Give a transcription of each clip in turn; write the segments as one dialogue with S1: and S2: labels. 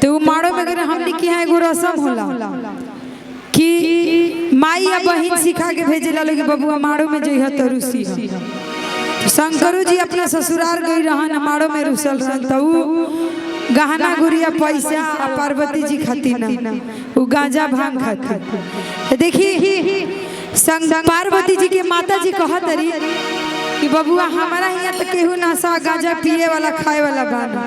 S1: तो माड़ो में अगर हमने की है एगो रसम होला कि माई या बहन सिखा के भेजेला लोग बबुआ माड़ो में जइह तो रुसी शंकरू जी अपना ससुराल गई रहन माड़ो में रुसल रहन तो गहना गुड़िया पैसा पार्वती जी खाती ना वो गांजा भांग खाती। देखी पार्वती जी के माता जी कहत रही कि बबुआ हमारा यहाँ तो केहू नशा गांजा पिए वाला खाए वाला बाना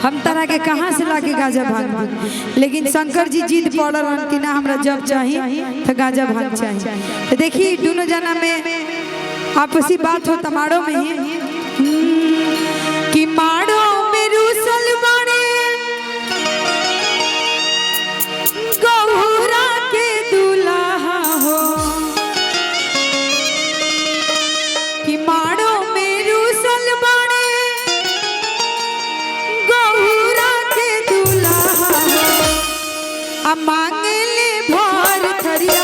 S1: हम तरह के कहाँ से लाके गांजा भांग लेकिन शंकर जी जिद पड़ रहा कि ना हमरा जब चाहिए तो गांजा भांग चाहिए। तो देखिए दोनों जना में आपसी बात हो तमाड़ो में ही कि माड़ो में रूसल बाड़े गौरा के दूल्हा हो कि माड़ो में रूसल बाड़े गौरा के दूल्हा हो अब मांगे ले भर थरिया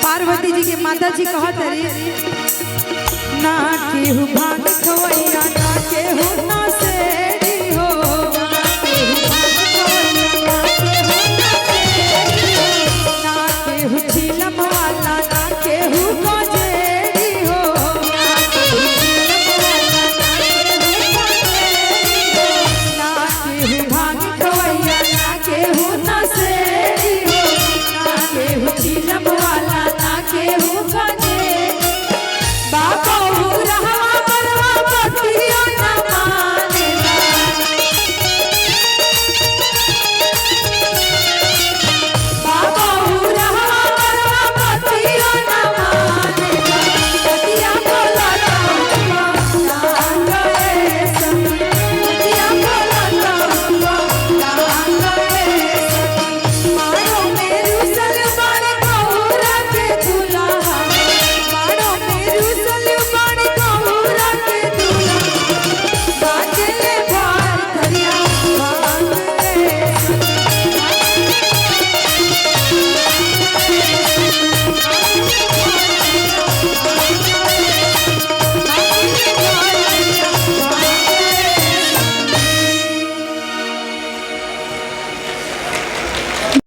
S1: पार्वती जी के माता जी कहत रही ना केहू भांग खवा